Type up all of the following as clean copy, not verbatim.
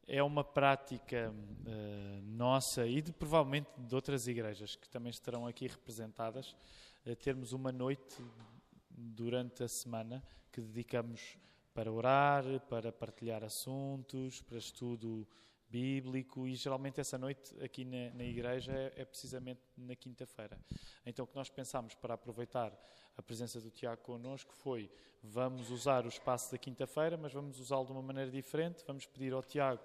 É uma prática nossa e provavelmente de outras igrejas que também estarão aqui representadas, termos uma noite durante a semana que dedicamos para orar, para partilhar assuntos, para estudo bíblico, e geralmente essa noite aqui na igreja é precisamente na quinta-feira. Então o que nós pensámos para aproveitar a presença do Tiago connosco foi: vamos usar o espaço da quinta-feira, mas vamos usá-lo de uma maneira diferente. Vamos pedir ao Tiago,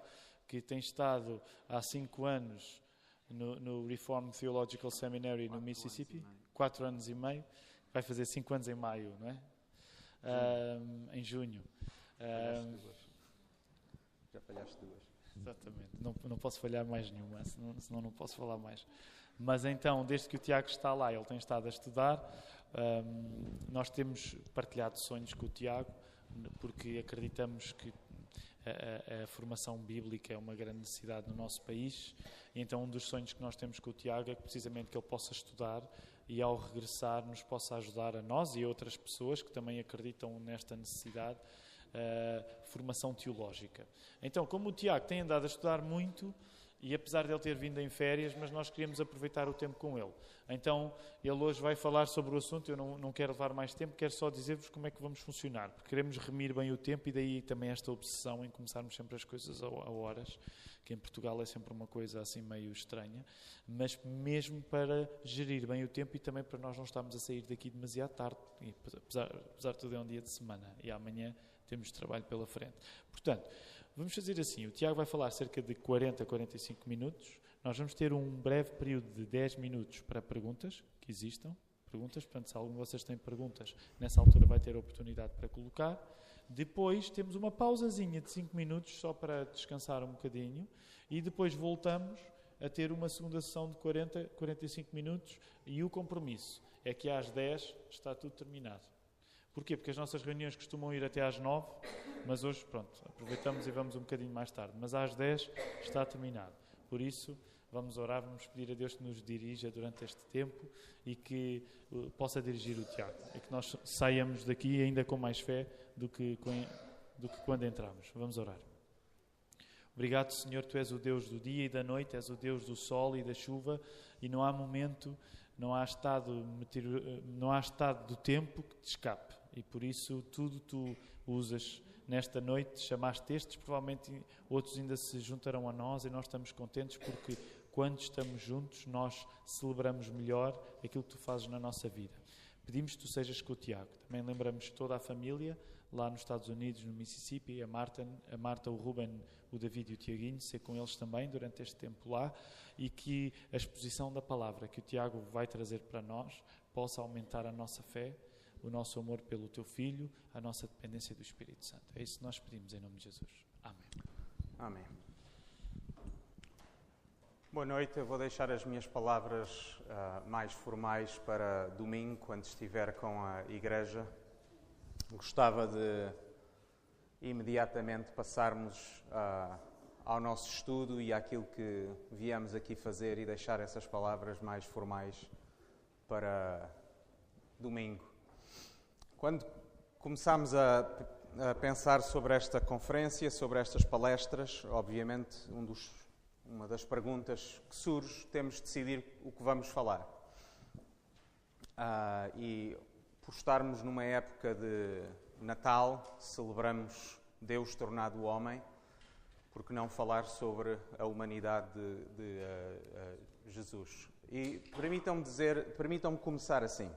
que tem estado há 5 anos no Reformed Theological Seminary no Mississippi, 4 anos e meio, vai fazer 5 anos em maio, não é? Em junho. Já falhaste 2. Exatamente, não posso falhar mais nenhuma, senão não posso falar mais. Mas então, desde que o Tiago está lá, ele tem estado a estudar, nós temos partilhado sonhos com o Tiago, porque acreditamos que a formação bíblica é uma grande necessidade no nosso país. E então um dos sonhos que nós temos com o Tiago é que precisamente que ele possa estudar e ao regressar nos possa ajudar a nós e a outras pessoas que também acreditam nesta necessidade, formação teológica. Então, como o Tiago tem andado a estudar muito, e apesar de ele ter vindo em férias, mas nós queríamos aproveitar o tempo com ele. Então, ele hoje vai falar sobre o assunto. Eu não quero levar mais tempo, quero só dizer-vos como é que vamos funcionar, porque queremos remir bem o tempo, e daí também esta obsessão em começarmos sempre as coisas a horas, que em Portugal é sempre uma coisa assim meio estranha, mas mesmo para gerir bem o tempo e também para nós não estarmos a sair daqui demasiado tarde, e apesar de tudo é um dia de semana, e amanhã temos trabalho pela frente. Portanto, vamos fazer assim: o Tiago vai falar cerca de 40 a 45 minutos. Nós vamos ter um breve período de 10 minutos para perguntas que existam. Portanto, se algum de vocês tem perguntas, nessa altura vai ter a oportunidade para colocar. Depois temos uma pausazinha de 5 minutos só para descansar um bocadinho, e depois voltamos a ter uma segunda sessão de 40 a 45 minutos, e o compromisso é que às 10 está tudo terminado. Porquê? Porque as nossas reuniões costumam ir até às 9, mas hoje, pronto, aproveitamos e vamos um bocadinho mais tarde. Mas às 10 está terminado. Por isso, vamos orar, vamos pedir a Deus que nos dirija durante este tempo e que possa dirigir o Tiago. E que nós saiamos daqui ainda com mais fé do que quando entramos. Vamos orar. Obrigado, Senhor, Tu és o Deus do dia e da noite, és o Deus do sol e da chuva, e não há momento, não há estado do tempo que te escape. E por isso tudo Tu usas nesta noite. Chamaste estes, provavelmente outros ainda se juntarão a nós, e nós estamos contentes porque quando estamos juntos nós celebramos melhor aquilo que Tu fazes na nossa vida. Pedimos que Tu sejas com o Tiago. Também lembramos toda a família lá nos Estados Unidos, no Mississippi, a Marta, o Ruben, o David e o Tiaguinho, ser com eles também durante este tempo lá, e que a exposição da palavra que o Tiago vai trazer para nós possa aumentar a nossa fé, o nosso amor pelo Teu Filho, a nossa dependência do Espírito Santo. É isso que nós pedimos em nome de Jesus. Amém. Amém. Boa noite. Eu vou deixar as minhas palavras mais formais para domingo, quando estiver com a igreja. Gostava de imediatamente passarmos ao nosso estudo e àquilo que viemos aqui fazer, e deixar essas palavras mais formais para domingo. Quando começámos a pensar sobre esta conferência, sobre estas palestras, obviamente uma das perguntas que surge, temos de decidir o que vamos falar. E por estarmos numa época de Natal, celebramos Deus tornado homem, por que não falar sobre a humanidade de Jesus? E permitam-me começar assim.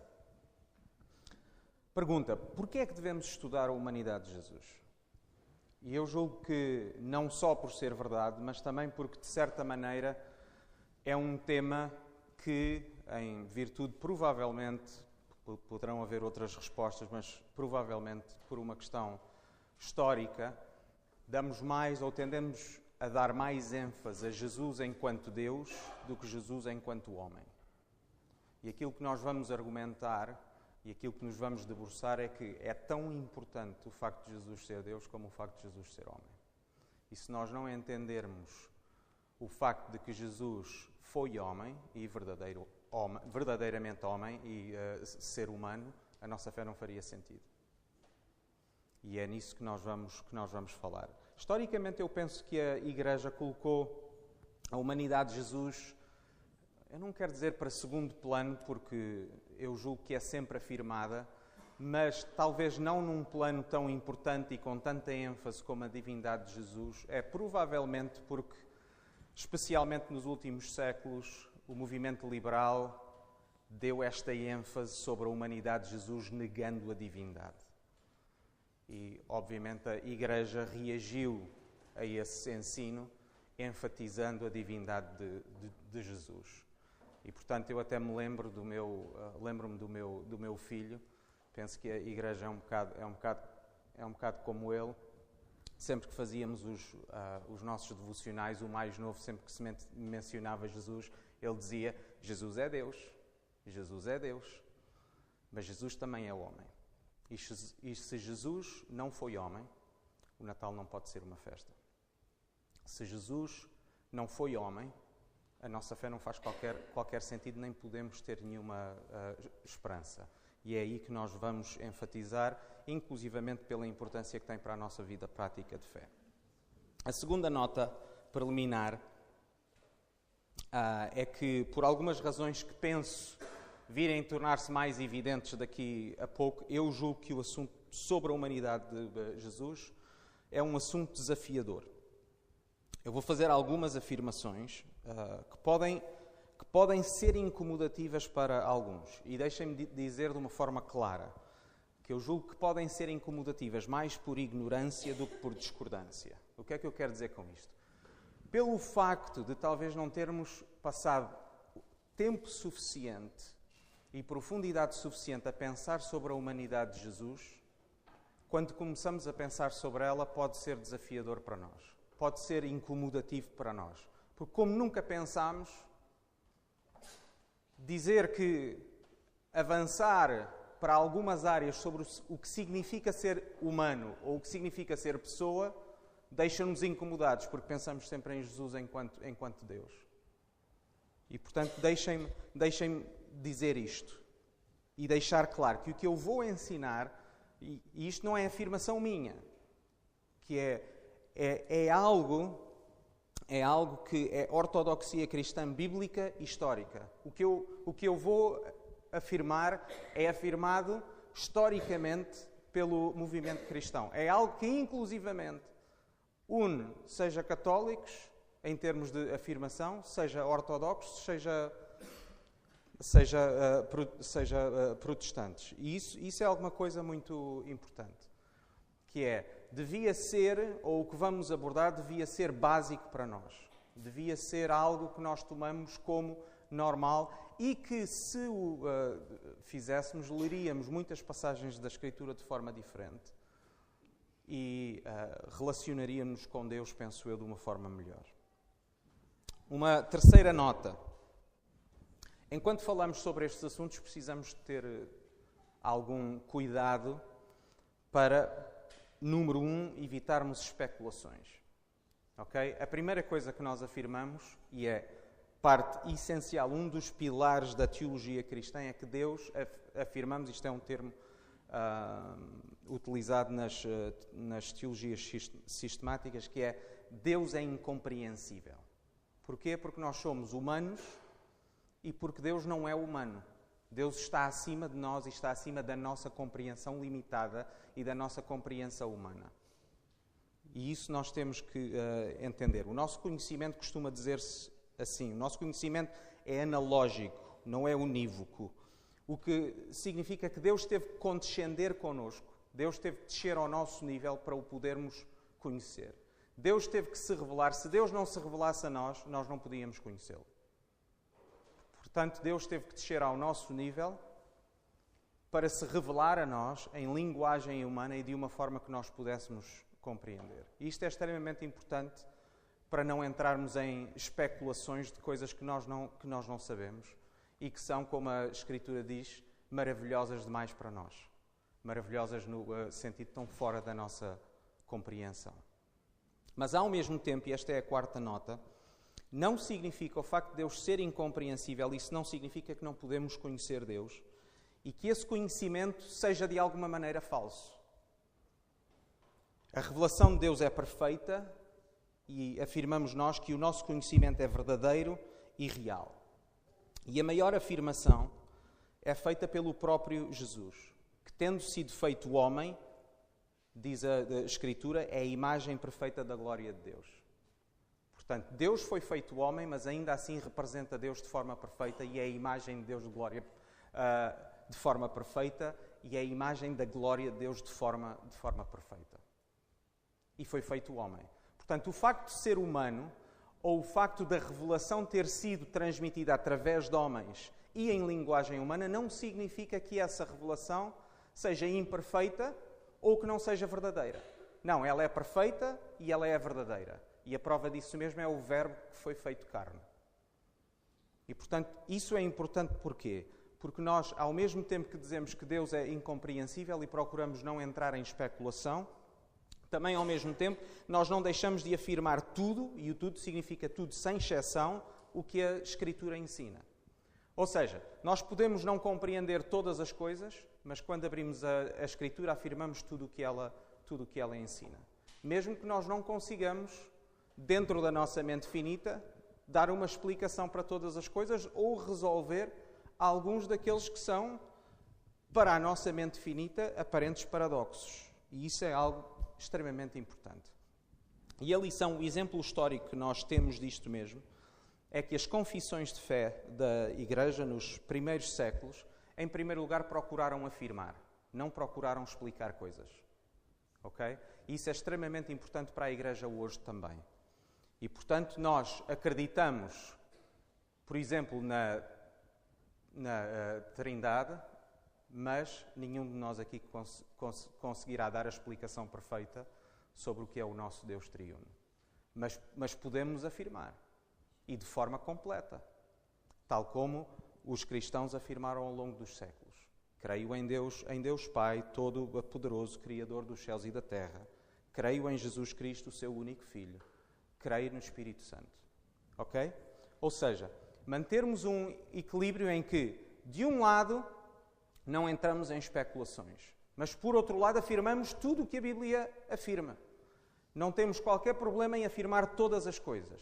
Pergunta: porquê é que devemos estudar a humanidade de Jesus? E eu julgo que não só por ser verdade, mas também porque, de certa maneira, é um tema que, em virtude, provavelmente, poderão haver outras respostas, mas provavelmente por uma questão histórica, damos mais ou tendemos a dar mais ênfase a Jesus enquanto Deus do que Jesus enquanto homem. E aquilo que nós vamos argumentar e aquilo que nos vamos debruçar é que é tão importante o facto de Jesus ser Deus como o facto de Jesus ser homem. E se nós não entendermos o facto de que Jesus foi homem e verdadeiramente homem e ser humano, a nossa fé não faria sentido. E é nisso que nós vamos falar. Historicamente, eu penso que a Igreja colocou a humanidade de Jesus, eu não quero dizer para segundo plano, porque eu julgo que é sempre afirmada, mas talvez não num plano tão importante e com tanta ênfase como a divindade de Jesus. É provavelmente porque, especialmente nos últimos séculos, o movimento liberal deu esta ênfase sobre a humanidade de Jesus, negando a divindade. E, obviamente, a Igreja reagiu a esse ensino, enfatizando a divindade de Jesus. E, portanto, eu até me lembro lembro-me do meu filho. Penso que a Igreja é um bocado como ele. Sempre que fazíamos os nossos devocionais, o mais novo, sempre que se mencionava Jesus, ele dizia: Jesus é Deus, Jesus é Deus, mas Jesus também é homem. E se Jesus não foi homem, o Natal não pode ser uma festa. Se Jesus não foi homem, a nossa fé não faz qualquer sentido, nem podemos ter nenhuma esperança. E é aí que nós vamos enfatizar, inclusivamente pela importância que tem para a nossa vida prática de fé. A segunda nota preliminar é que, por algumas razões que penso virem tornar-se mais evidentes daqui a pouco, eu julgo que o assunto sobre a humanidade de Jesus é um assunto desafiador. Eu vou fazer algumas afirmações que podem ser incomodativas para alguns. E deixem-me dizer de uma forma clara que eu julgo que podem ser incomodativas mais por ignorância do que por discordância. O que é que eu quero dizer com isto? Pelo facto de talvez não termos passado tempo suficiente e profundidade suficiente a pensar sobre a humanidade de Jesus, quando começamos a pensar sobre ela, pode ser desafiador para nós. Pode ser incomodativo para nós. Porque como nunca pensámos, dizer que avançar para algumas áreas sobre o que significa ser humano ou o que significa ser pessoa, deixa-nos incomodados, porque pensamos sempre em Jesus enquanto Deus. E, portanto, deixem-me dizer isto e deixar claro que o que eu vou ensinar, e isto não é afirmação minha, que é algo que é ortodoxia cristã bíblica e histórica. O que eu vou afirmar é afirmado historicamente pelo movimento cristão. É algo que inclusivamente une, seja católicos, em termos de afirmação, seja ortodoxos, seja protestantes. E isso é alguma coisa muito importante, que devia ser, ou o que vamos abordar, devia ser básico para nós. Devia ser algo que nós tomamos como normal e que, se o fizéssemos, leríamos muitas passagens da Escritura de forma diferente e relacionaríamos com Deus, penso eu, de uma forma melhor. Uma terceira nota. Enquanto falamos sobre estes assuntos, precisamos ter algum cuidado para, número 1, evitarmos especulações. Okay? A primeira coisa que nós afirmamos, e é parte essencial, um dos pilares da teologia cristã, é que Deus, afirmamos, isto é um termo utilizado nas teologias sistemáticas, que é Deus é incompreensível. Porquê? Porque nós somos humanos e porque Deus não é humano. Deus está acima de nós e está acima da nossa compreensão limitada e da nossa compreensão humana. E isso nós temos que entender. O nosso conhecimento costuma dizer-se assim. O nosso conhecimento é analógico, não é unívoco. O que significa que Deus teve que condescender connosco. Deus teve que descer ao nosso nível para o podermos conhecer. Deus teve que se revelar. Se Deus não se revelasse a nós, nós não podíamos conhecê-lo. Portanto, Deus teve que descer ao nosso nível para se revelar a nós em linguagem humana e de uma forma que nós pudéssemos compreender. E isto é extremamente importante para não entrarmos em especulações de coisas que nós não sabemos e que são, como a Escritura diz, maravilhosas demais para nós. Maravilhosas no sentido tão fora da nossa compreensão. Mas ao mesmo tempo, e esta é a quarta nota, não significa o facto de Deus ser incompreensível, isso não significa que não podemos conhecer Deus e que esse conhecimento seja de alguma maneira falso. A revelação de Deus é perfeita e afirmamos nós que o nosso conhecimento é verdadeiro e real. E a maior afirmação é feita pelo próprio Jesus, que tendo sido feito homem, diz a Escritura, é a imagem perfeita da glória de Deus. Portanto, Deus foi feito homem, mas ainda assim representa Deus de forma perfeita e é a imagem de Deus de glória de forma perfeita e é a imagem da glória de Deus de forma perfeita. E foi feito homem. Portanto, o facto de ser humano, ou o facto da revelação ter sido transmitida através de homens e em linguagem humana, não significa que essa revelação seja imperfeita ou que não seja verdadeira. Não, ela é perfeita e ela é verdadeira. E a prova disso mesmo é o Verbo que foi feito carne. E, portanto, isso é importante porquê? Porque nós, ao mesmo tempo que dizemos que Deus é incompreensível e procuramos não entrar em especulação, também, ao mesmo tempo, nós não deixamos de afirmar tudo, e o tudo significa tudo sem exceção, o que a Escritura ensina. Ou seja, nós podemos não compreender todas as coisas, mas quando abrimos a Escritura afirmamos tudo o que ela ensina. Mesmo que nós não consigamos, dentro da nossa mente finita, dar uma explicação para todas as coisas ou resolver alguns daqueles que são, para a nossa mente finita, aparentes paradoxos. E isso é algo extremamente importante. E a lição, o exemplo histórico que nós temos disto mesmo, é que as confissões de fé da Igreja nos primeiros séculos, em primeiro lugar, procuraram afirmar, não procuraram explicar coisas. Ok? E isso é extremamente importante para a Igreja hoje também. E, portanto, nós acreditamos, por exemplo, na Trindade, mas nenhum de nós aqui conseguirá dar a explicação perfeita sobre o que é o nosso Deus triuno. Mas podemos afirmar, e de forma completa, tal como os cristãos afirmaram ao longo dos séculos. Creio em Deus Pai, Todo-Poderoso, Criador dos céus e da terra. Creio em Jesus Cristo, o seu único Filho. Creio no Espírito Santo. Ok? Ou seja, mantermos um equilíbrio em que, de um lado, não entramos em especulações, mas, por outro lado, afirmamos tudo o que a Bíblia afirma. Não temos qualquer problema em afirmar todas as coisas,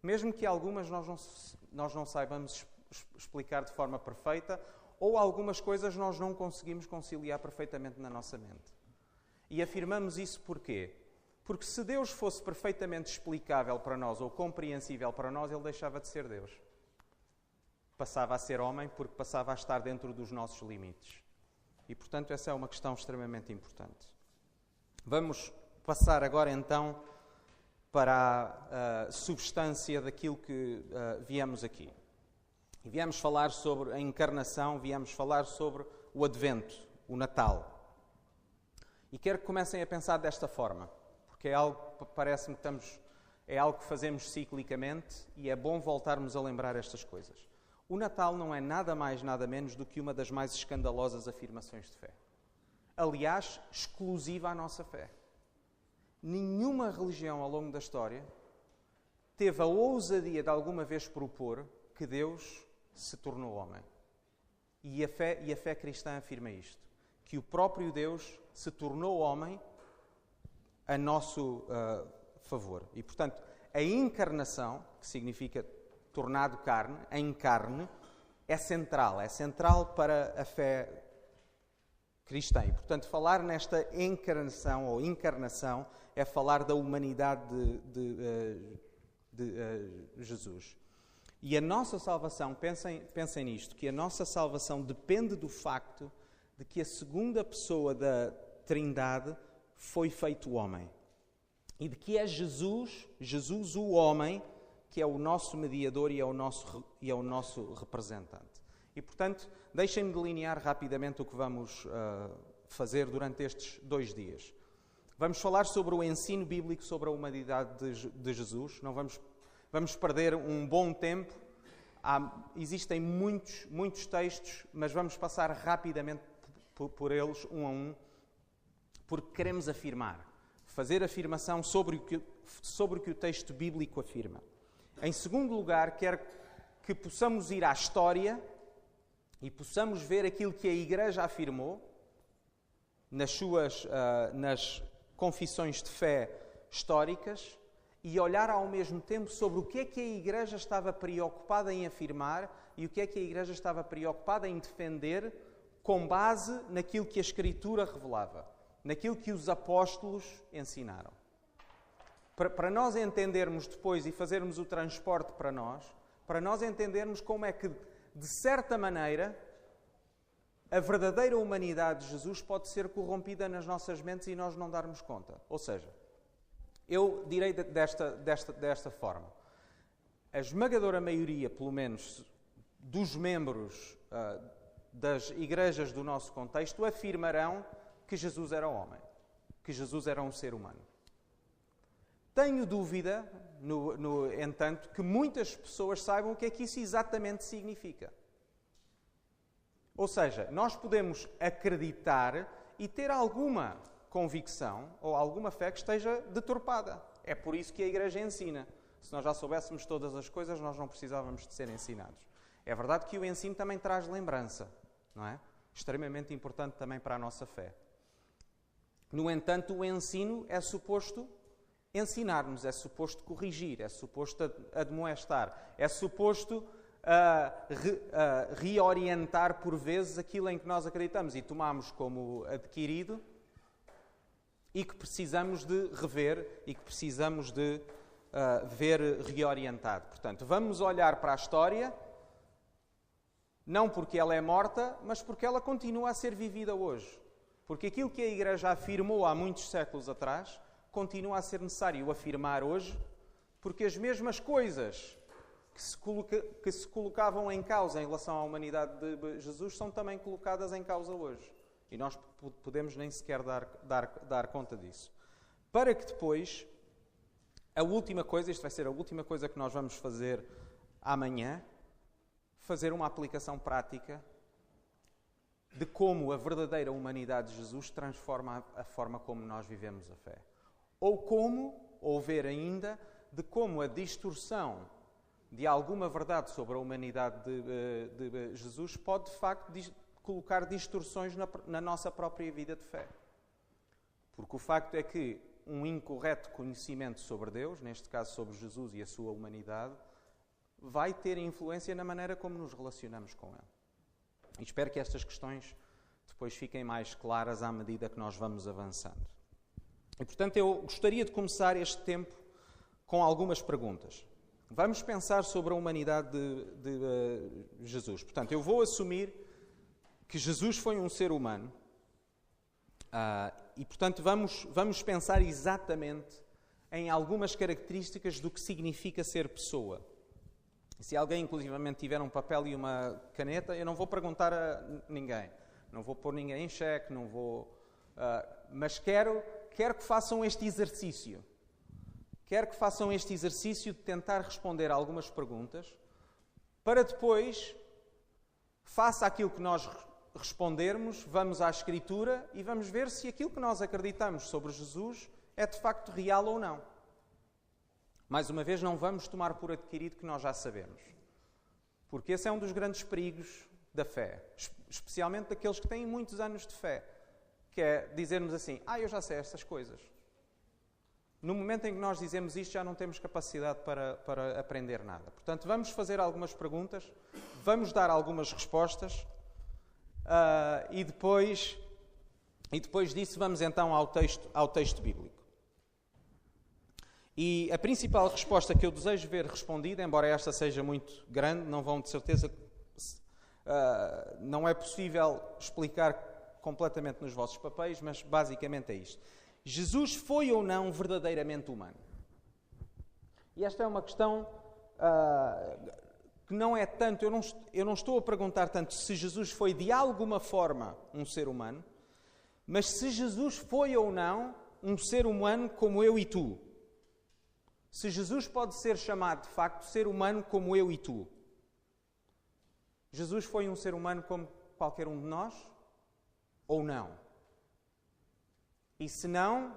mesmo que algumas nós não saibamos explicar de forma perfeita ou algumas coisas nós não conseguimos conciliar perfeitamente na nossa mente. E afirmamos isso porquê? Porque se Deus fosse perfeitamente explicável para nós ou compreensível para nós, Ele deixava de ser Deus. Passava a ser homem porque passava a estar dentro dos nossos limites. E, portanto, essa é uma questão extremamente importante. Vamos passar agora, então, para a substância daquilo que viemos aqui. E viemos falar sobre a encarnação, viemos falar sobre o Advento, o Natal. E quero que comecem a pensar desta forma, porque é algo que parece-me que é algo que fazemos ciclicamente e é bom voltarmos a lembrar estas coisas. O Natal não é nada mais, nada menos do que uma das mais escandalosas afirmações de fé. Aliás, exclusiva à nossa fé. Nenhuma religião ao longo da história teve a ousadia de alguma vez propor que Deus se tornou homem. E a fé cristã afirma isto, que o próprio Deus se tornou homem a nosso favor. E, portanto, a encarnação, que significa tornado carne, em carne, é central para a fé cristã. E, portanto, falar nesta encarnação ou encarnação é falar da humanidade de Jesus. E a nossa salvação, pensem nisto, que a nossa salvação depende do facto de que a segunda pessoa da Trindade foi feito homem. E de que é Jesus o homem, que é o nosso mediador e é o nosso representante. E, portanto, deixem-me delinear rapidamente o que vamos fazer durante estes 2 dias. Vamos falar sobre o ensino bíblico sobre a humanidade de Jesus. Não vamos perder um bom tempo. Existem muitos textos, mas vamos passar rapidamente por eles, um a um, porque queremos fazer afirmação sobre o que o texto bíblico afirma. Em segundo lugar, quero que possamos ir à história e possamos ver aquilo que a Igreja afirmou nas confissões de fé históricas e olhar ao mesmo tempo sobre o que é que a Igreja estava preocupada em afirmar e o que é que a Igreja estava preocupada em defender com base naquilo que a Escritura revelava, naquilo que os apóstolos ensinaram. Para nós entendermos depois e fazermos o transporte para nós entendermos como é que, de certa maneira, a verdadeira humanidade de Jesus pode ser corrompida nas nossas mentes e nós não darmos conta. Ou seja, eu direi desta forma. A esmagadora maioria, pelo menos, dos membros das igrejas do nosso contexto afirmarão que Jesus era homem, que Jesus era um ser humano. Tenho dúvida, no entanto, que muitas pessoas saibam o que é que isso exatamente significa. Ou seja, nós podemos acreditar e ter alguma convicção ou alguma fé que esteja deturpada. É por isso que a Igreja ensina. Se nós já soubéssemos todas as coisas, nós não precisávamos de ser ensinados. É verdade que o ensino também traz lembrança, não é? Extremamente importante também para a nossa fé. No entanto, o ensino é suposto ensinar-nos, é suposto corrigir, é suposto admoestar, é suposto reorientar por vezes aquilo em que nós acreditamos e tomamos como adquirido e que precisamos de rever e que precisamos de ver reorientado. Portanto, vamos olhar para a história, não porque ela é morta, mas porque ela continua a ser vivida hoje. Porque aquilo que a Igreja afirmou há muitos séculos atrás continua a ser necessário afirmar hoje, porque as mesmas coisas que se colocavam em causa em relação à humanidade de Jesus são também colocadas em causa hoje. E nós podemos nem sequer dar conta disso. Para que depois, a última coisa, isto vai ser a última coisa que nós vamos fazer amanhã, fazer uma aplicação prática de como a verdadeira humanidade de Jesus transforma a forma como nós vivemos a fé. Ou ver ainda, de como a distorção de alguma verdade sobre a humanidade de Jesus pode, de facto, colocar distorções na nossa própria vida de fé. Porque o facto é que um incorreto conhecimento sobre Deus, neste caso sobre Jesus e a sua humanidade, vai ter influência na maneira como nos relacionamos com Ele. E espero que estas questões depois fiquem mais claras à medida que nós vamos avançando. E, portanto, eu gostaria de começar este tempo com algumas perguntas. Vamos pensar sobre a humanidade de Jesus. Portanto, eu vou assumir que Jesus foi um ser humano e, portanto, vamos pensar exatamente em algumas características do que significa ser pessoa. Se alguém, inclusivamente, tiver um papel e uma caneta, eu não vou perguntar a ninguém. Não vou pôr ninguém em xeque, não vou... mas quero que façam este exercício. Quero que façam este exercício de tentar responder a algumas perguntas para depois, face àquilo que nós respondermos, vamos à Escritura e vamos ver se aquilo que nós acreditamos sobre Jesus é de facto real ou não. Mais uma vez, não vamos tomar por adquirido que nós já sabemos. Porque esse é um dos grandes perigos da fé. Especialmente daqueles que têm muitos anos de fé. Que é dizermos assim, eu já sei estas coisas. No momento em que nós dizemos isto, já não temos capacidade para aprender nada. Portanto, vamos fazer algumas perguntas, vamos dar algumas respostas e depois disso vamos então ao texto bíblico. E a principal resposta que eu desejo ver respondida, embora esta seja muito grande, não vão de certeza... não é possível explicar completamente nos vossos papéis, mas basicamente é isto. Jesus foi ou não verdadeiramente humano? E esta é uma questão que não é tanto... Eu não estou a perguntar tanto se Jesus foi de alguma forma um ser humano, mas se Jesus foi ou não um ser humano como eu e tu. Se Jesus pode ser chamado, de facto, ser humano como eu e tu. Jesus foi um ser humano como qualquer um de nós? Ou não? E se não,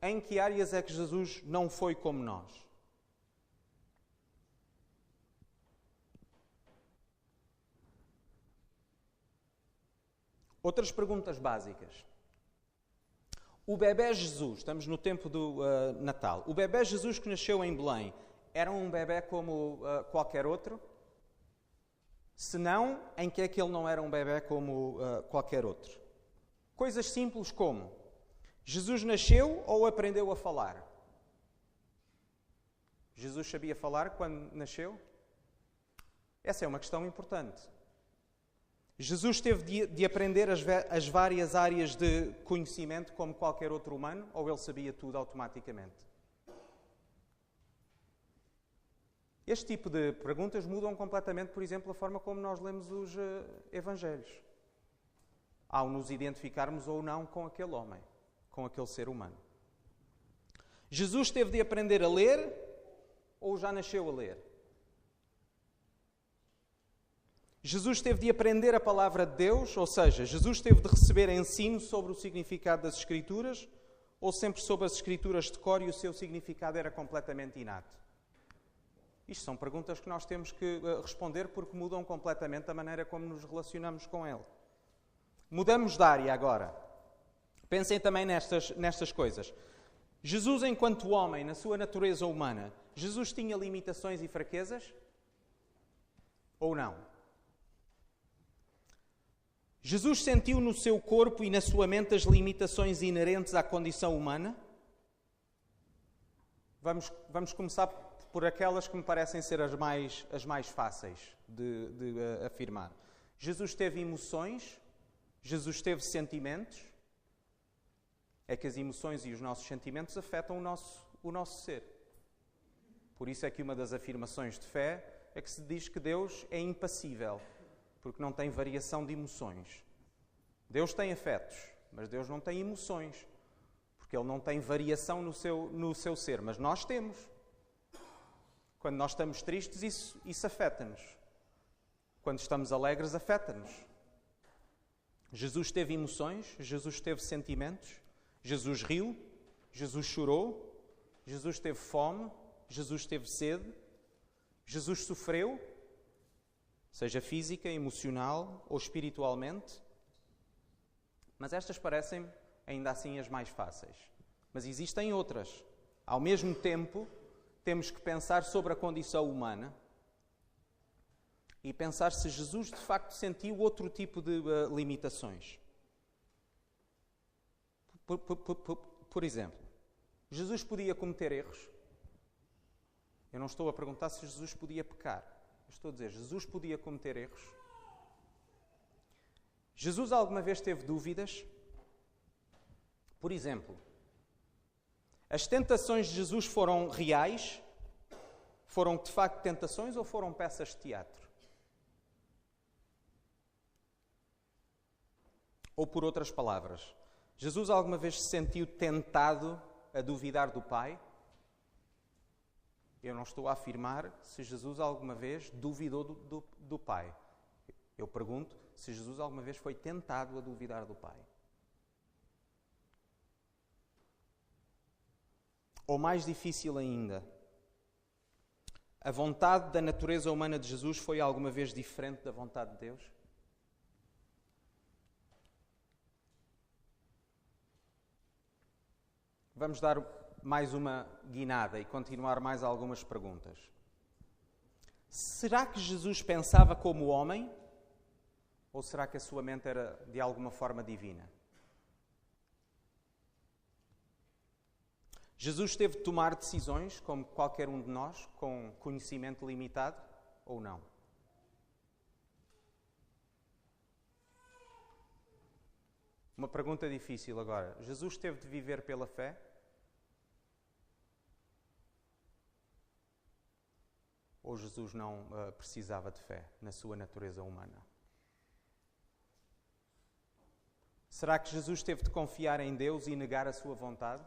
em que áreas é que Jesus não foi como nós? Outras perguntas básicas. O bebé Jesus, estamos no tempo do Natal, o bebé Jesus que nasceu em Belém, era um bebé como qualquer outro? Se não, em que é que ele não era um bebé como qualquer outro? Coisas simples como: Jesus nasceu ou aprendeu a falar? Jesus sabia falar quando nasceu? Essa é uma questão importante. Jesus teve de aprender as várias áreas de conhecimento como qualquer outro humano, ou ele sabia tudo automaticamente? Este tipo de perguntas mudam completamente, por exemplo, a forma como nós lemos os Evangelhos, ao nos identificarmos ou não com aquele homem, com aquele ser humano. Jesus teve de aprender a ler ou já nasceu a ler? Jesus teve de aprender a palavra de Deus, ou seja, Jesus teve de receber ensino sobre o significado das Escrituras, ou sempre soube as Escrituras de cor e o seu significado era completamente inato? Isto são perguntas que nós temos que responder porque mudam completamente a maneira como nos relacionamos com Ele. Mudamos de área agora. Pensem também nestas coisas. Jesus, enquanto homem, na sua natureza humana, Jesus tinha limitações e fraquezas? Ou não? Jesus sentiu no seu corpo e na sua mente as limitações inerentes à condição humana? Vamos começar por aquelas que me parecem ser as mais fáceis de afirmar. Jesus teve emoções? Jesus teve sentimentos? É que as emoções e os nossos sentimentos afetam o nosso ser. Por isso é que uma das afirmações de fé é que se diz que Deus é impassível, porque não tem variação de emoções. Deus tem afetos, mas Deus não tem emoções, porque Ele não tem variação no seu ser, mas nós temos. Quando nós estamos tristes, isso afeta-nos. Quando estamos alegres, afeta-nos. Jesus teve emoções, Jesus teve sentimentos, Jesus riu, Jesus chorou, Jesus teve fome, Jesus teve sede, Jesus sofreu, seja física, emocional ou espiritualmente. Mas estas parecem ainda assim as mais fáceis. Mas existem outras. Ao mesmo tempo, temos que pensar sobre a condição humana e pensar se Jesus de facto sentiu outro tipo de limitações. Por exemplo, Jesus podia cometer erros? Eu não estou a perguntar se Jesus podia pecar. Eu estou a dizer, Jesus podia cometer erros? Jesus alguma vez teve dúvidas? Por exemplo, as tentações de Jesus foram reais? Foram de facto tentações ou foram peças de teatro? Ou por outras palavras, Jesus alguma vez se sentiu tentado a duvidar do Pai? Eu não estou a afirmar se Jesus alguma vez duvidou do Pai. Eu pergunto se Jesus alguma vez foi tentado a duvidar do Pai. Ou mais difícil ainda, a vontade da natureza humana de Jesus foi alguma vez diferente da vontade de Deus? Vamos dar mais uma guinada e continuar mais algumas perguntas. Será que Jesus pensava como homem? Ou será que a sua mente era de alguma forma divina? Jesus teve de tomar decisões, como qualquer um de nós, com conhecimento limitado, ou não? Uma pergunta difícil agora. Jesus teve de viver pela fé? Ou Jesus não precisava de fé na sua natureza humana? Será que Jesus teve de confiar em Deus e negar a sua vontade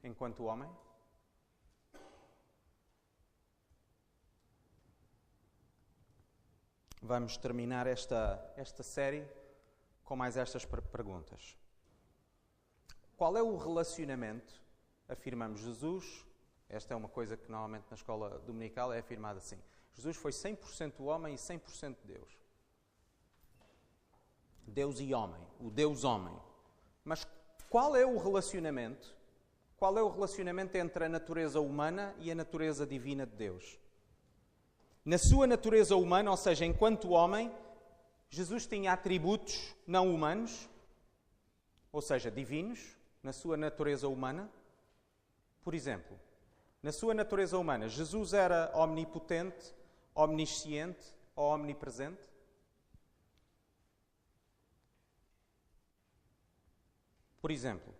enquanto homem? Vamos terminar esta série com mais estas perguntas. Qual é o relacionamento? Afirmamos Jesus, esta é uma coisa que normalmente na escola dominical é afirmada assim. Jesus foi 100% homem e 100% Deus. Deus e homem, o Deus homem. Mas Qual é o relacionamento? Qual é o relacionamento entre a natureza humana e a natureza divina de Deus? Na sua natureza humana, ou seja, enquanto homem, Jesus tinha atributos não humanos, ou seja, divinos, na sua natureza humana. Por exemplo, na sua natureza humana, Jesus era omnipotente, omnisciente ou omnipresente? Por exemplo,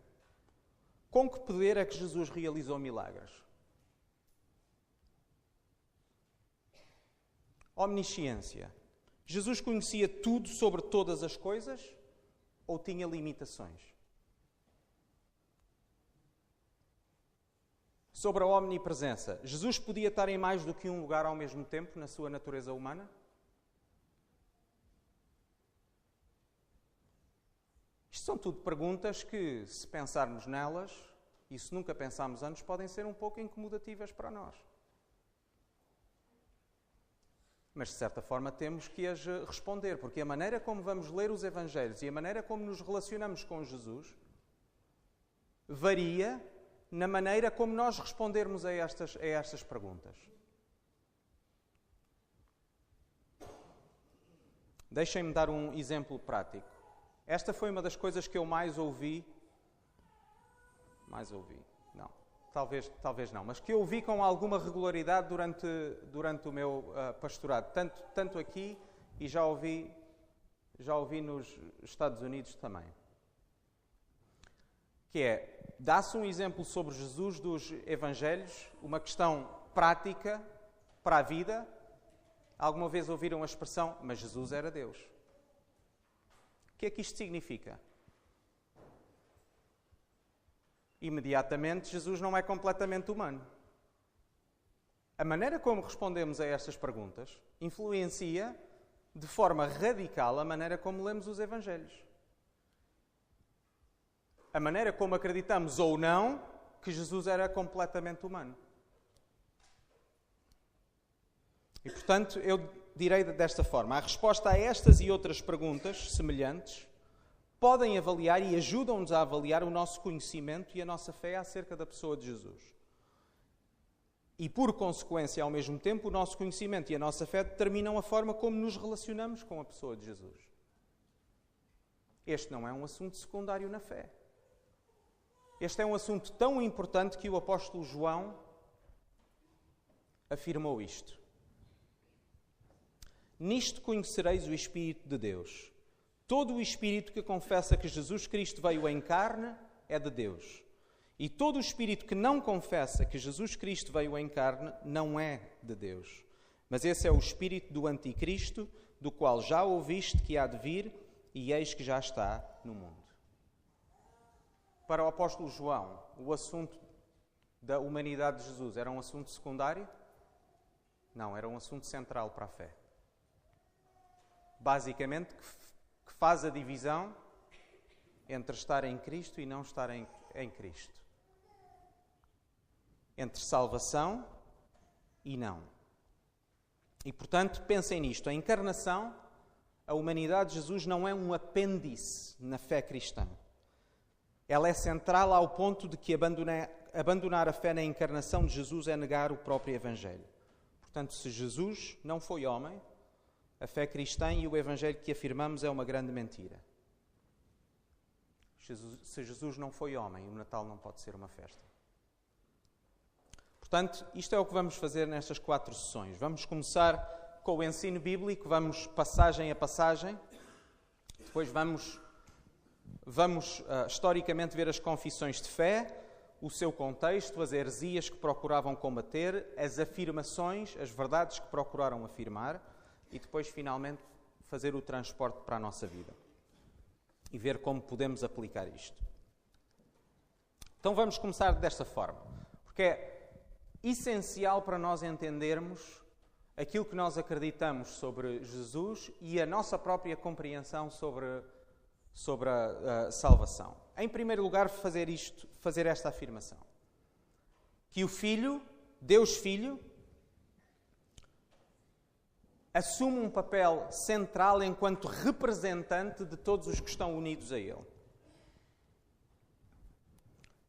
com que poder é que Jesus realizou milagres? Omnisciência. Jesus conhecia tudo sobre todas as coisas ou tinha limitações? Sobre a omnipresença. Jesus podia estar em mais do que um lugar ao mesmo tempo na sua natureza humana? Isto são tudo perguntas que, se pensarmos nelas, e se nunca pensámos antes, podem ser um pouco incomodativas para nós. Mas, de certa forma, temos que as responder, porque a maneira como vamos ler os Evangelhos e a maneira como nos relacionamos com Jesus varia na maneira como nós respondermos a estas perguntas. Deixem-me dar um exemplo prático. Esta foi uma das coisas que eu mais ouvi. Não. Talvez não. Mas que eu ouvi com alguma regularidade durante o meu pastorado. Tanto aqui e já ouvi nos Estados Unidos também. Que é, dá-se um exemplo sobre Jesus dos Evangelhos, uma questão prática para a vida. Alguma vez ouviram a expressão, mas Jesus era Deus. O que é que isto significa? Imediatamente, Jesus não é completamente humano. A maneira como respondemos a estas perguntas influencia de forma radical a maneira como lemos os Evangelhos. A maneira como acreditamos ou não que Jesus era completamente humano. E, portanto, eu direi desta forma. A resposta a estas e outras perguntas semelhantes podem avaliar e ajudam-nos a avaliar o nosso conhecimento e a nossa fé acerca da pessoa de Jesus. E, por consequência, ao mesmo tempo, o nosso conhecimento e a nossa fé determinam a forma como nos relacionamos com a pessoa de Jesus. Este não é um assunto secundário na fé. Este é um assunto tão importante que o apóstolo João afirmou isto. Nisto conhecereis o Espírito de Deus. Todo o Espírito que confessa que Jesus Cristo veio em carne é de Deus. E todo o Espírito que não confessa que Jesus Cristo veio em carne não é de Deus. Mas esse é o Espírito do Anticristo, do qual já ouviste que há de vir, e eis que já está no mundo. Para o apóstolo João, o assunto da humanidade de Jesus era um assunto secundário? Não, era um assunto central para a fé. Basicamente, que faz a divisão entre estar em Cristo e não estar em Cristo. Entre salvação e não. E, portanto, pensem nisto. A encarnação, a humanidade de Jesus não é um apêndice na fé cristã. Ela é central ao ponto de que abandonar a fé na encarnação de Jesus é negar o próprio Evangelho. Portanto, se Jesus não foi homem, a fé cristã e o Evangelho que afirmamos é uma grande mentira. Se Jesus não foi homem, o Natal não pode ser uma festa. Portanto, isto é o que vamos fazer nestas 4 sessões. Vamos começar com o ensino bíblico, vamos passagem a passagem. Depois vamos historicamente ver as confissões de fé, o seu contexto, as heresias que procuravam combater, as afirmações, as verdades que procuraram afirmar e depois, finalmente, fazer o transporte para a nossa vida e ver como podemos aplicar isto. Então vamos começar desta forma, porque é essencial para nós entendermos aquilo que nós acreditamos sobre Jesus e a nossa própria compreensão sobre a salvação. Em primeiro lugar, fazer esta afirmação. Que o Filho, Deus Filho, assume um papel central enquanto representante de todos os que estão unidos a Ele.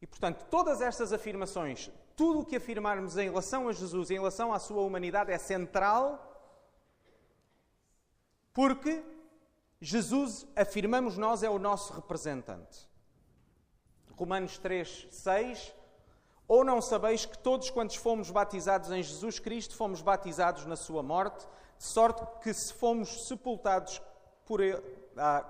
E, portanto, todas estas afirmações, tudo o que afirmarmos em relação a Jesus, em relação à sua humanidade, é central, porque Jesus, afirmamos nós, é o nosso representante. Romanos 3, 6. Ou não sabeis que todos quantos fomos batizados em Jesus Cristo, fomos batizados na sua morte, de sorte que se fomos sepultados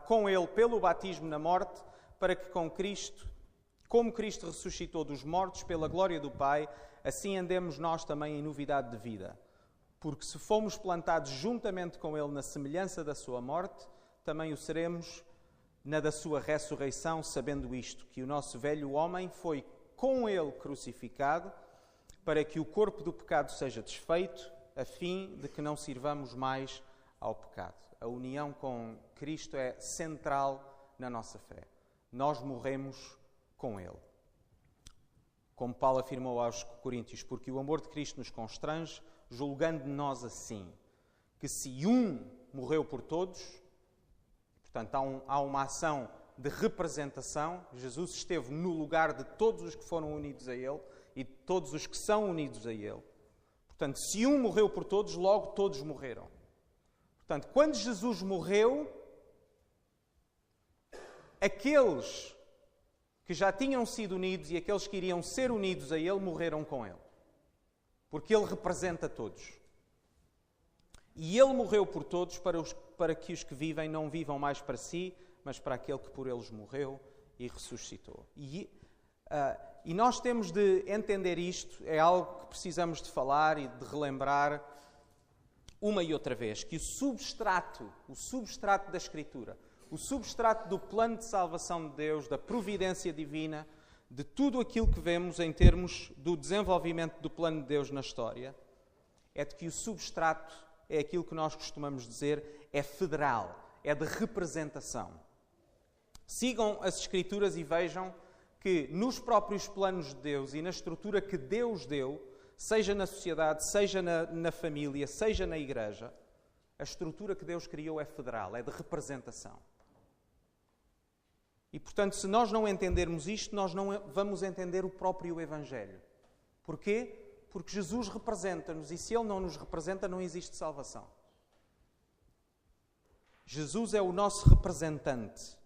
com Ele pelo batismo na morte, para que como Cristo ressuscitou dos mortos pela glória do Pai, assim andemos nós também em novidade de vida. Porque se fomos plantados juntamente com Ele na semelhança da sua morte, também o seremos na da sua ressurreição, sabendo isto, que o nosso velho homem foi com Ele crucificado, para que o corpo do pecado seja desfeito, a fim de que não sirvamos mais ao pecado. A união com Cristo é central na nossa fé. Nós morremos com Ele. Como Paulo afirmou aos Coríntios, porque o amor de Cristo nos constrange, julgando nós assim, que se um morreu por todos, portanto há uma ação de representação, Jesus esteve no lugar de todos os que foram unidos a Ele e de todos os que são unidos a Ele. Portanto, se um morreu por todos, logo todos morreram. Portanto, quando Jesus morreu, aqueles que já tinham sido unidos e aqueles que iriam ser unidos a Ele, morreram com Ele. Porque Ele representa todos. E Ele morreu por todos para que os que vivem não vivam mais para si, mas para aquele que por eles morreu e ressuscitou. E nós temos de entender isto, é algo que precisamos de falar e de relembrar uma e outra vez, que o substrato da Escritura, o substrato do plano de salvação de Deus, da providência divina, de tudo aquilo que vemos em termos do desenvolvimento do plano de Deus na história, é de que o substrato é aquilo que nós costumamos dizer, é federal, é de representação. Sigam as Escrituras e vejam que nos próprios planos de Deus e na estrutura que Deus deu, seja na sociedade, seja na família, seja na igreja, a estrutura que Deus criou é federal, é de representação. E, portanto, se nós não entendermos isto, nós não vamos entender o próprio Evangelho. Porquê? Porque Jesus representa-nos e se Ele não nos representa, não existe salvação. Jesus é o nosso representante.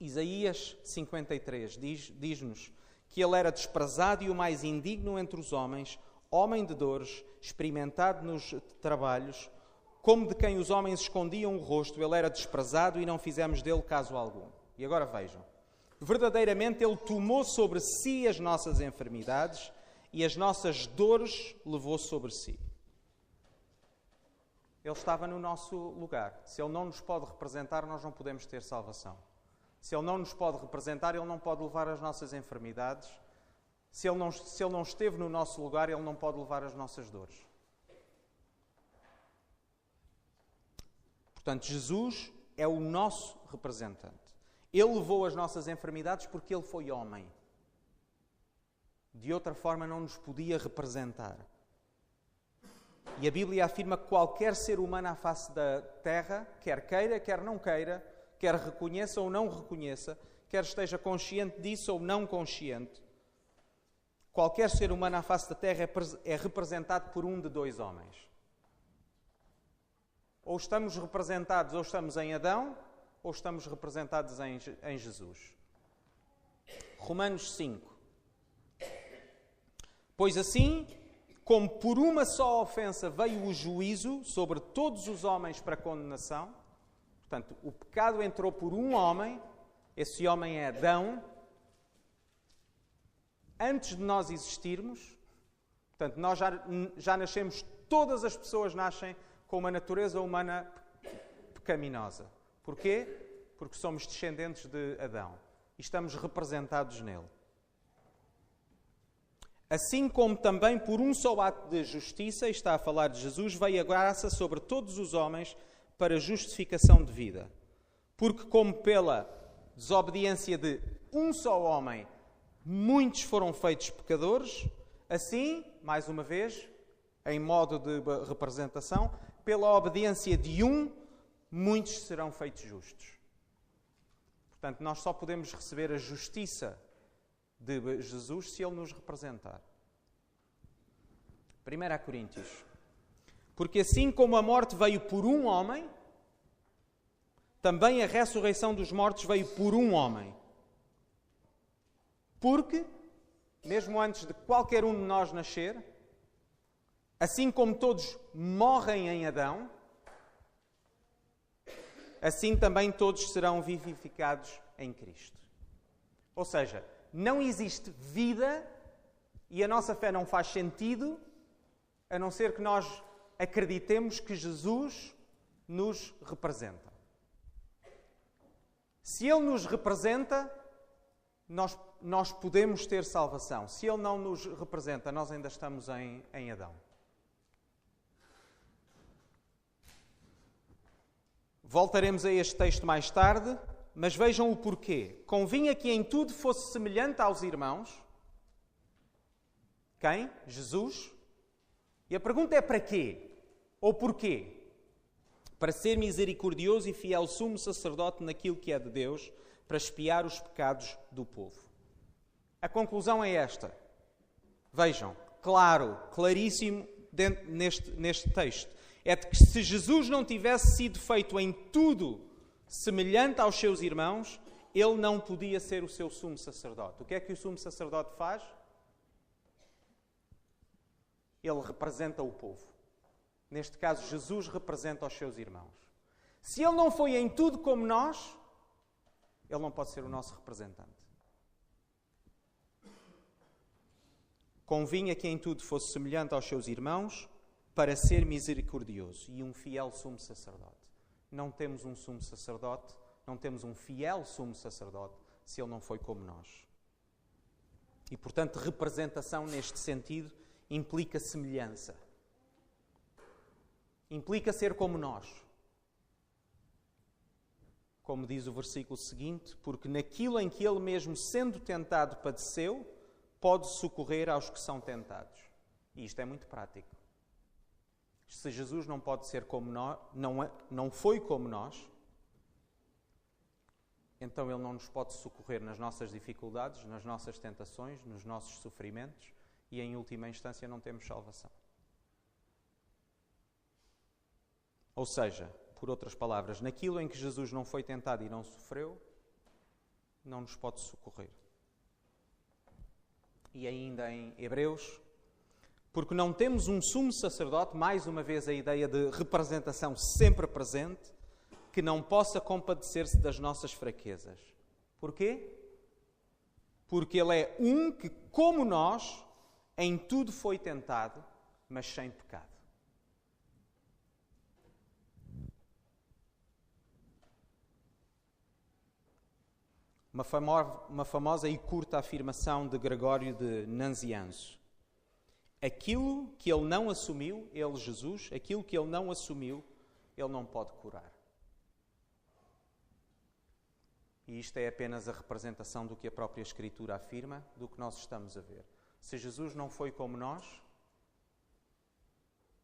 Isaías 53 diz-nos que Ele era desprezado e o mais indigno entre os homens, homem de dores, experimentado nos trabalhos, como de quem os homens escondiam o rosto, Ele era desprezado e não fizemos dele caso algum. E agora vejam, verdadeiramente Ele tomou sobre si as nossas enfermidades e as nossas dores levou sobre si. Ele estava no nosso lugar. Se Ele não nos pode representar, nós não podemos ter salvação. Se Ele não nos pode representar, Ele não pode levar as nossas enfermidades. Se Ele não esteve no nosso lugar, Ele não pode levar as nossas dores. Portanto, Jesus é o nosso representante. Ele levou as nossas enfermidades porque Ele foi homem. De outra forma, não nos podia representar. E a Bíblia afirma que qualquer ser humano à face da terra, quer queira, quer não queira, quer reconheça ou não reconheça, quer esteja consciente disso ou não consciente, qualquer ser humano à face da terra é representado por um de dois homens. Ou estamos representados, ou estamos em Adão, ou estamos representados em Jesus. Romanos 5. Pois assim, como por uma só ofensa veio o juízo sobre todos os homens para condenação, portanto, o pecado entrou por um homem, esse homem é Adão, antes de nós existirmos, portanto, nós já nascemos, todas as pessoas nascem com uma natureza humana pecaminosa. Porquê? Porque somos descendentes de Adão e estamos representados nele. Assim como também por um só ato de justiça, e está a falar de Jesus, veio a graça sobre todos os homens para justificação de vida. Porque como pela desobediência de um só homem, muitos foram feitos pecadores, assim, mais uma vez, em modo de representação, pela obediência de um, muitos serão feitos justos. Portanto, nós só podemos receber a justiça de Jesus se Ele nos representar. 1 Coríntios. Porque assim como a morte veio por um homem, também a ressurreição dos mortos veio por um homem. Porque, mesmo antes de qualquer um de nós nascer, assim como todos morrem em Adão, assim também todos serão vivificados em Cristo. Ou seja, não existe vida e a nossa fé não faz sentido a não ser que nós acreditemos que Jesus nos representa. Se Ele nos representa, nós podemos ter salvação. Se Ele não nos representa, nós ainda estamos em Adão. Voltaremos a este texto mais tarde, mas vejam o porquê. Convinha que em tudo fosse semelhante aos irmãos. Quem? Jesus. E a pergunta é para quê? Ou porquê? Para ser misericordioso e fiel sumo sacerdote naquilo que é de Deus, para expiar os pecados do povo. A conclusão é esta. Vejam, claríssimo neste texto. É de que se Jesus não tivesse sido feito em tudo semelhante aos seus irmãos, Ele não podia ser o seu sumo sacerdote. O que é que o sumo sacerdote faz? Ele representa o povo. Neste caso, Jesus representa os seus irmãos. Se Ele não foi em tudo como nós, Ele não pode ser o nosso representante. Convinha que em tudo fosse semelhante aos seus irmãos, para ser misericordioso e um fiel sumo sacerdote. Não temos um sumo sacerdote, não temos um fiel sumo sacerdote, se ele não foi como nós. E, portanto, representação neste sentido implica semelhança. Implica ser como nós. Como diz o versículo seguinte, porque naquilo em que ele mesmo, sendo tentado, padeceu, pode socorrer aos que são tentados. E isto é muito prático. Se Jesus não pode ser como nós, não foi como nós, então Ele não nos pode socorrer nas nossas dificuldades, nas nossas tentações, nos nossos sofrimentos e, em última instância, não temos salvação. Ou seja, por outras palavras, naquilo em que Jesus não foi tentado e não sofreu, não nos pode socorrer. E ainda em Hebreus, porque não temos um sumo sacerdote, mais uma vez a ideia de representação sempre presente, que não possa compadecer-se das nossas fraquezas. Porquê? Porque Ele é um que, como nós, em tudo foi tentado, mas sem pecado. Uma famosa e curta afirmação de Gregório de Nazianzo. Aquilo que Ele não assumiu, Ele, Jesus, aquilo que Ele não assumiu, Ele não pode curar. E isto é apenas a representação do que a própria Escritura afirma, do que nós estamos a ver. Se Jesus não foi como nós,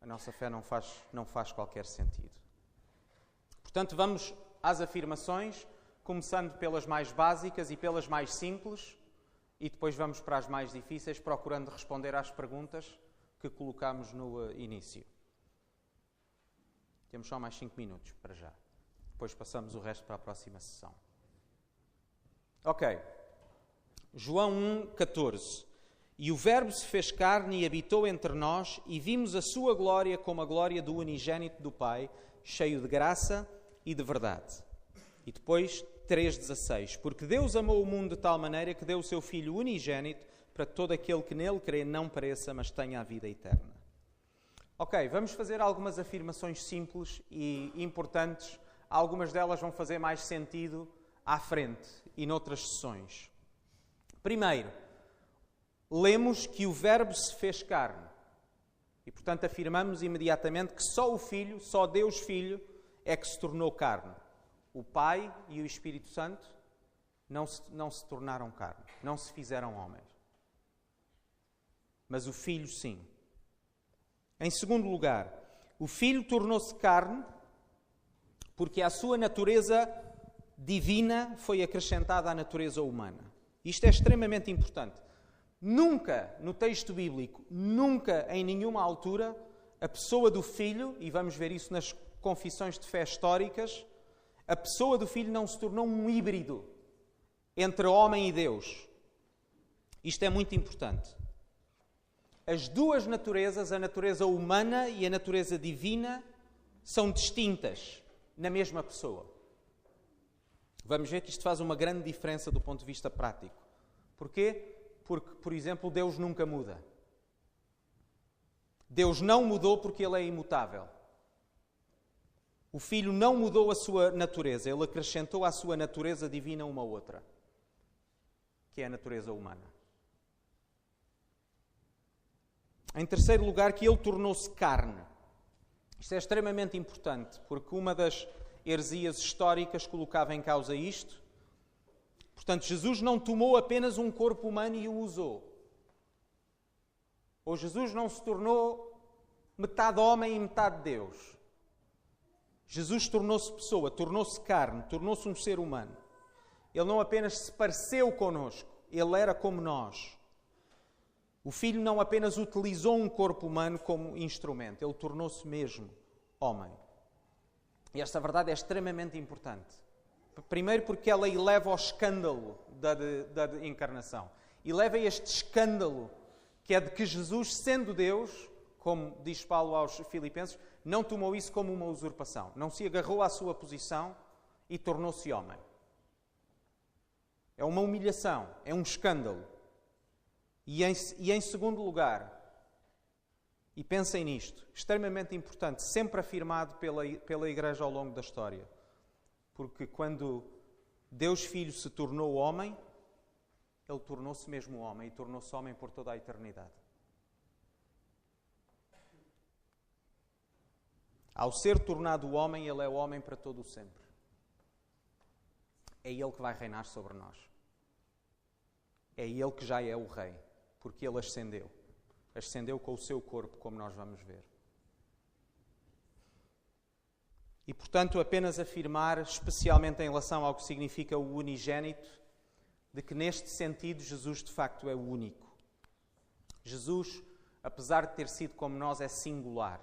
a nossa fé não faz qualquer sentido. Portanto, vamos às afirmações, começando pelas mais básicas e pelas mais simples, e depois vamos para as mais difíceis, procurando responder às perguntas que colocámos no início. Temos só mais 5 minutos para já. Depois passamos o resto para a próxima sessão. Ok. João 1,14. E o Verbo se fez carne e habitou entre nós, e vimos a sua glória como a glória do unigênito do Pai, cheio de graça e de verdade. E depois 3,16. Porque Deus amou o mundo de tal maneira que deu o seu Filho unigênito para todo aquele que nele crê não pereça, mas tenha a vida eterna. Ok, vamos fazer algumas afirmações simples e importantes. Algumas delas vão fazer mais sentido à frente e noutras sessões. Primeiro, lemos que o Verbo se fez carne. E, portanto, afirmamos imediatamente que só o Filho, só Deus Filho, é que se tornou carne. O Pai e o Espírito Santo não se tornaram carne, não se fizeram homens. Mas o Filho, sim. Em segundo lugar, o Filho tornou-se carne porque a sua natureza divina foi acrescentada à natureza humana. Isto é extremamente importante. Nunca, no texto bíblico, nunca em nenhuma altura, a pessoa do Filho, e vamos ver isso nas confissões de fé históricas, a pessoa do Filho não se tornou um híbrido entre homem e Deus. Isto é muito importante. As duas naturezas, a natureza humana e a natureza divina, são distintas na mesma pessoa. Vamos ver que isto faz uma grande diferença do ponto de vista prático. Porquê? Porque, por exemplo, Deus nunca muda. Deus não mudou porque Ele é imutável. O Filho não mudou a sua natureza, Ele acrescentou à sua natureza divina uma outra, que é a natureza humana. Em terceiro lugar, que Ele tornou-se carne. Isto é extremamente importante, porque uma das heresias históricas colocava em causa isto. Portanto, Jesus não tomou apenas um corpo humano e o usou. Ou Jesus não se tornou metade homem e metade Deus. Jesus tornou-se pessoa, tornou-se carne, tornou-se um ser humano. Ele não apenas se pareceu connosco, Ele era como nós. O Filho não apenas utilizou um corpo humano como instrumento, Ele tornou-se mesmo homem. E esta verdade é extremamente importante. Primeiro porque ela eleva ao escândalo da encarnação. Eleva este escândalo que é de que Jesus, sendo Deus, como diz Paulo aos Filipenses, não tomou isso como uma usurpação. Não se agarrou à sua posição e tornou-se homem. É uma humilhação, é um escândalo. E em segundo lugar, e pensem nisto, extremamente importante, sempre afirmado pela Igreja ao longo da história. Porque quando Deus Filho se tornou homem, Ele tornou-se mesmo homem e tornou-se homem por toda a eternidade. Ao ser tornado homem, Ele é o homem para todo o sempre. É Ele que vai reinar sobre nós. É Ele que já é o Rei, porque Ele ascendeu. Ascendeu com o seu corpo, como nós vamos ver. E, portanto, apenas afirmar, especialmente em relação ao que significa o unigênito, de que neste sentido Jesus de facto é o único. Jesus, apesar de ter sido como nós, é singular.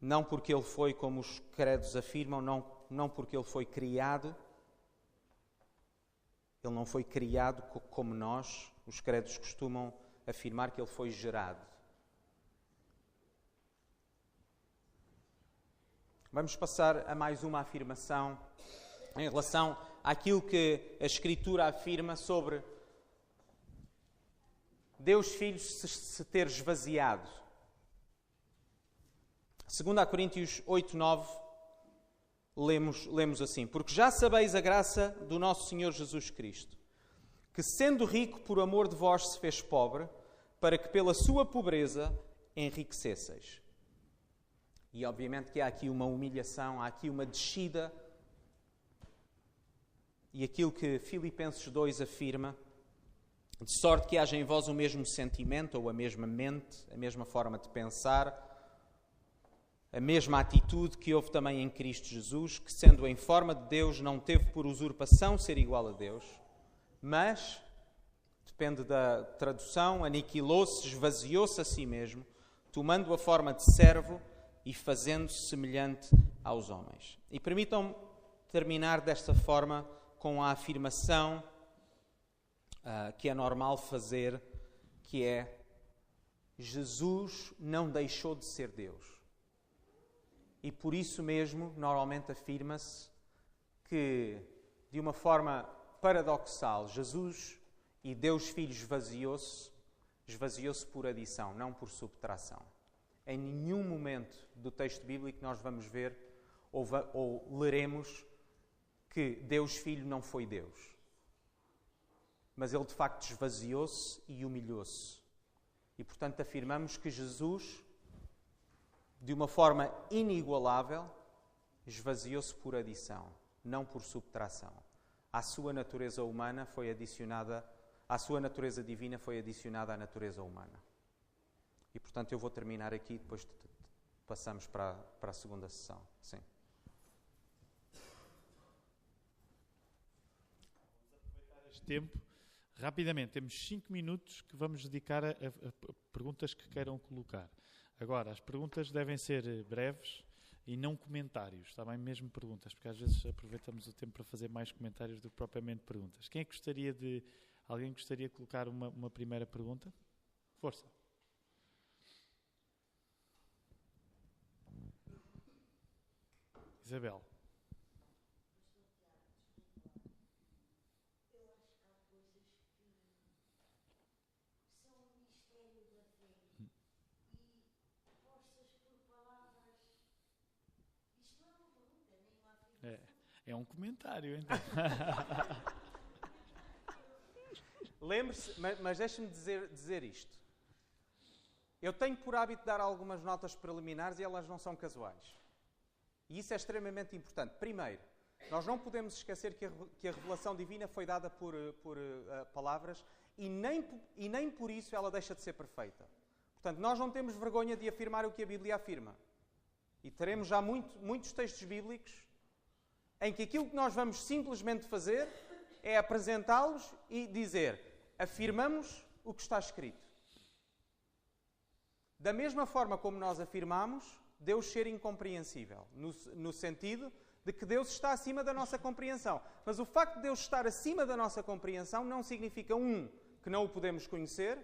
Não porque Ele foi, como os credos afirmam, não porque Ele foi criado. Ele não foi criado como nós. Os credos costumam afirmar que Ele foi gerado. Vamos passar a mais uma afirmação em relação àquilo que a Escritura afirma sobre Deus Filho se ter esvaziado. 2 Coríntios 8:9, lemos assim: Porque já sabeis a graça do nosso Senhor Jesus Cristo, que sendo rico por amor de vós se fez pobre, para que pela sua pobreza enriquecesseis. E obviamente que há aqui uma humilhação, há aqui uma descida. E aquilo que Filipenses 2 afirma, de sorte que haja em vós o mesmo sentimento, ou a mesma mente, a mesma forma de pensar, a mesma atitude que houve também em Cristo Jesus, que sendo em forma de Deus não teve por usurpação ser igual a Deus, mas, depende da tradução, aniquilou-se, esvaziou-se a si mesmo, tomando a forma de servo e fazendo-se semelhante aos homens. E permitam-me terminar desta forma com a afirmação que é normal fazer, que é: Jesus não deixou de ser Deus. E por isso mesmo, normalmente afirma-se que, de uma forma paradoxal, Jesus e Deus Filho esvaziou-se por adição, não por subtração. Em nenhum momento do texto bíblico nós vamos ver ou leremos que Deus Filho não foi Deus. Mas Ele de facto esvaziou-se e humilhou-se. E portanto afirmamos que Jesus, de uma forma inigualável, esvaziou-se por adição, não por subtração. À sua natureza humana foi adicionada, à sua natureza divina foi adicionada a natureza humana. E portanto eu vou terminar aqui e depois passamos para a segunda sessão. Sim. tempo, rapidamente, temos 5 minutos que vamos dedicar a perguntas que queiram colocar. Agora, as perguntas devem ser breves e não comentários, está bem? Mesmo perguntas, porque às vezes aproveitamos o tempo para fazer mais comentários do que propriamente perguntas. Alguém gostaria de colocar uma primeira pergunta? Força. Isabel. É um comentário, então. Lembre-se, mas deixe-me dizer isto. Eu tenho por hábito dar algumas notas preliminares e elas não são casuais. E isso é extremamente importante. Primeiro, nós não podemos esquecer que a revelação divina foi dada por palavras e nem por isso ela deixa de ser perfeita. Portanto, nós não temos vergonha de afirmar o que a Bíblia afirma. E teremos já muitos textos bíblicos em que aquilo que nós vamos simplesmente fazer é apresentá-los e dizer: afirmamos o que está escrito. Da mesma forma como nós afirmamos Deus ser incompreensível, no sentido de que Deus está acima da nossa compreensão. Mas o facto de Deus estar acima da nossa compreensão não significa, que não o podemos conhecer,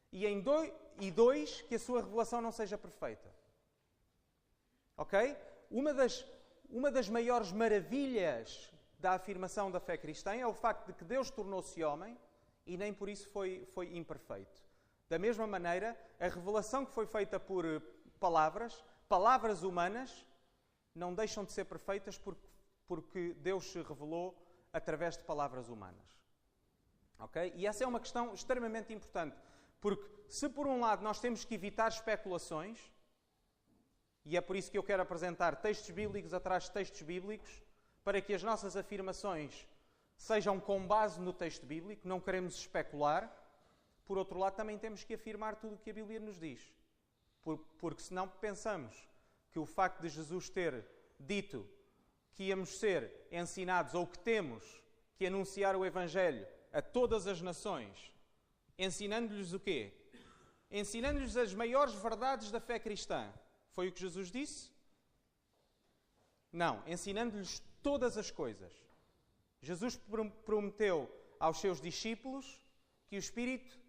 e dois, que a sua revelação não seja perfeita. Ok? Uma das maiores maravilhas da afirmação da fé cristã é o facto de que Deus tornou-se homem e nem por isso foi imperfeito. Da mesma maneira, a revelação que foi feita por palavras humanas, não deixam de ser perfeitas porque Deus se revelou através de palavras humanas. Ok? E essa é uma questão extremamente importante, porque se por um lado nós temos que evitar especulações, e é por isso que eu quero apresentar textos bíblicos atrás de textos bíblicos, para que as nossas afirmações sejam com base no texto bíblico, não queremos especular. Por outro lado, também temos que afirmar tudo o que a Bíblia nos diz. Porque senão pensamos que o facto de Jesus ter dito que íamos ser ensinados, ou que temos que anunciar o Evangelho a todas as nações, ensinando-lhes o quê? Ensinando-lhes as maiores verdades da fé cristã. Foi o que Jesus disse? Não, ensinando-lhes todas as coisas. Jesus prometeu aos seus discípulos que o Espírito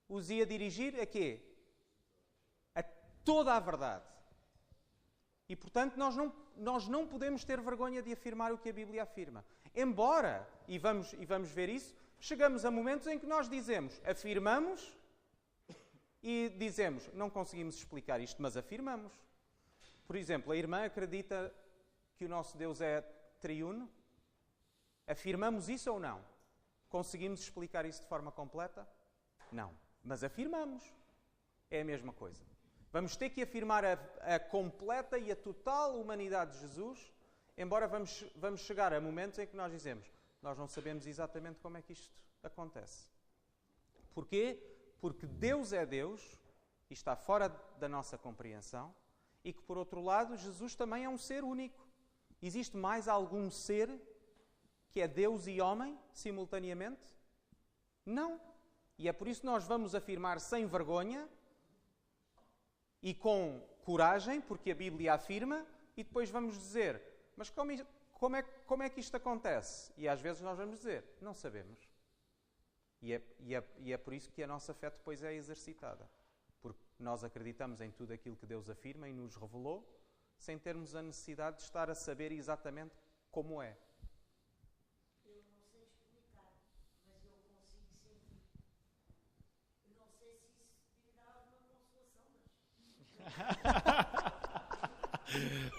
os ia dirigir a quê? A toda a verdade. E, portanto, nós não podemos ter vergonha de afirmar o que a Bíblia afirma. Embora, e vamos ver isso, chegamos a momentos em que nós afirmamos e dizemos, não conseguimos explicar isto, mas afirmamos. Por exemplo, a irmã acredita que o nosso Deus é triuno? Afirmamos isso ou não? Conseguimos explicar isso de forma completa? Não. Mas afirmamos. É a mesma coisa. Vamos ter que afirmar a completa e a total humanidade de Jesus, embora vamos chegar a momentos em que nós dizemos, nós não sabemos exatamente como é que isto acontece. Porquê? Porque Deus é Deus e está fora da nossa compreensão, e que, por outro lado, Jesus também é um ser único. Existe mais algum ser que é Deus e homem, simultaneamente? Não. E é por isso que nós vamos afirmar sem vergonha e com coragem, porque a Bíblia afirma, e depois vamos dizer, mas como é que isto acontece? E às vezes nós vamos dizer, não sabemos. E é por isso que a nossa fé depois é exercitada. Porque nós acreditamos em tudo aquilo que Deus afirma e nos revelou, sem termos a necessidade de estar a saber exatamente como é. Eu não sei explicar, mas eu consigo sentir. Eu não sei se isso lhe dá alguma consolação, mas...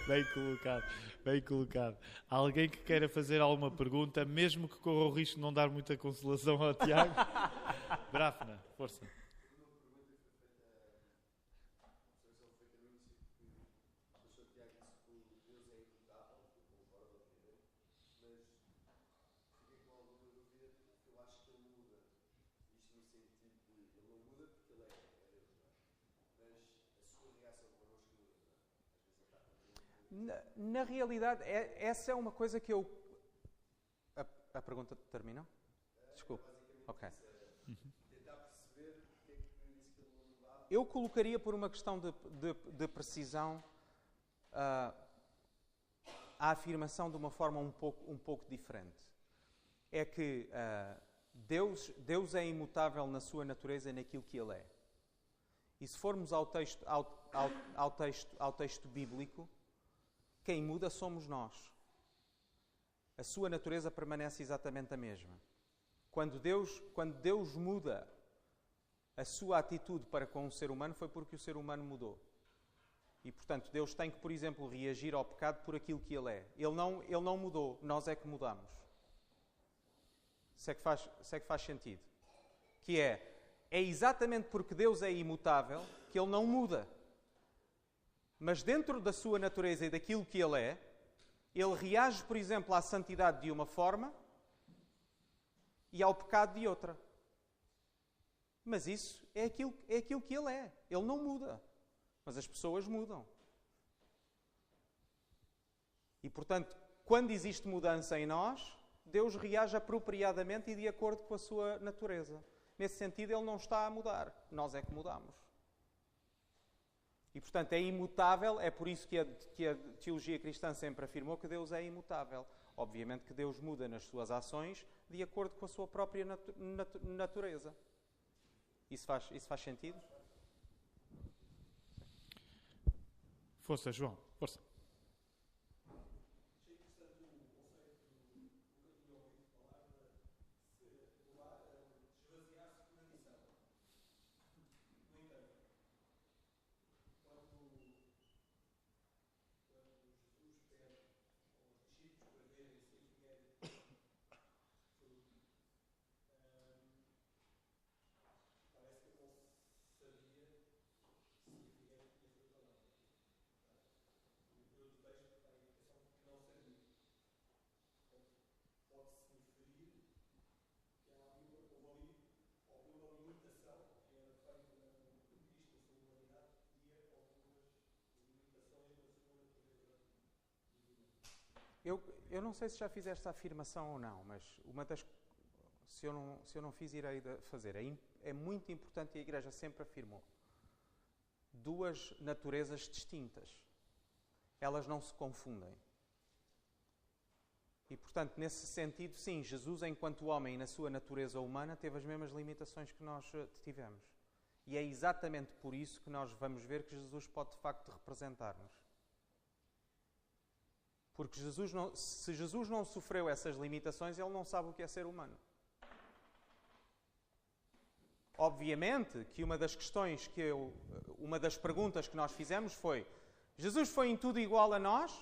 Bem colocado, bem colocado. Alguém que queira fazer alguma pergunta, mesmo que corra o risco de não dar muita consolação ao Tiago? Brafna, força. Na realidade, essa é uma coisa que eu... A pergunta terminou? Desculpe. Ok. Eu colocaria por uma questão de precisão a afirmação de uma forma um pouco diferente. É que Deus é imutável na sua natureza e naquilo que Ele é. E se formos ao texto bíblico, quem muda somos nós. A sua natureza permanece exatamente a mesma. Quando Deus muda a sua atitude para com o ser humano, foi porque o ser humano mudou. E, portanto, Deus tem que, por exemplo, reagir ao pecado por aquilo que Ele é. Ele não mudou, nós é que mudamos. Se é que faz sentido. Que é exatamente porque Deus é imutável que Ele não muda. Mas dentro da sua natureza e daquilo que Ele é, Ele reage, por exemplo, à santidade de uma forma e ao pecado de outra. Mas isso é aquilo que Ele é. Ele não muda. Mas as pessoas mudam. E, portanto, quando existe mudança em nós, Deus reage apropriadamente e de acordo com a sua natureza. Nesse sentido, Ele não está a mudar. Nós é que mudamos. E, portanto, é imutável. É por isso que a teologia cristã sempre afirmou que Deus é imutável. Obviamente que Deus muda nas suas ações de acordo com a sua própria natureza. Isso faz sentido? Força, João. Força. Eu não sei se já fiz esta afirmação ou não, mas se eu não fiz, irei fazer. É muito importante, e a Igreja sempre afirmou, duas naturezas distintas. Elas não se confundem. E, portanto, nesse sentido, sim, Jesus, enquanto homem e na sua natureza humana, teve as mesmas limitações que nós tivemos. E é exatamente por isso que nós vamos ver que Jesus pode, de facto, representar-nos. Porque se Jesus não sofreu essas limitações, Ele não sabe o que é ser humano. Obviamente que uma das perguntas que nós fizemos foi: Jesus foi em tudo igual a nós?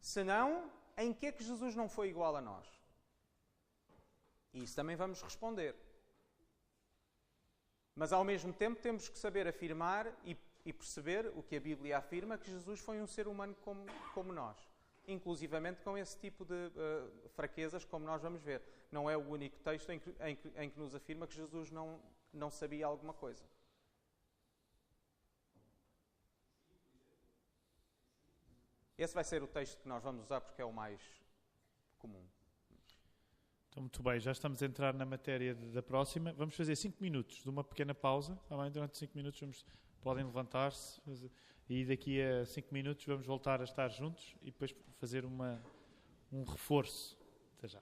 Se não, em que é que Jesus não foi igual a nós? E isso também vamos responder. Mas ao mesmo tempo temos que saber afirmar e perceber o que a Bíblia afirma, que Jesus foi um ser humano como nós. Inclusivamente com esse tipo de fraquezas, como nós vamos ver. Não é o único texto em que nos afirma que Jesus não sabia alguma coisa. Esse vai ser o texto que nós vamos usar porque é o mais comum. Então, muito bem, já estamos a entrar na matéria da próxima. Vamos fazer 5 minutos de uma pequena pausa. Durante 5 minutos podem levantar-se e daqui a 5 minutos vamos voltar a estar juntos e depois fazer um reforço. Até já.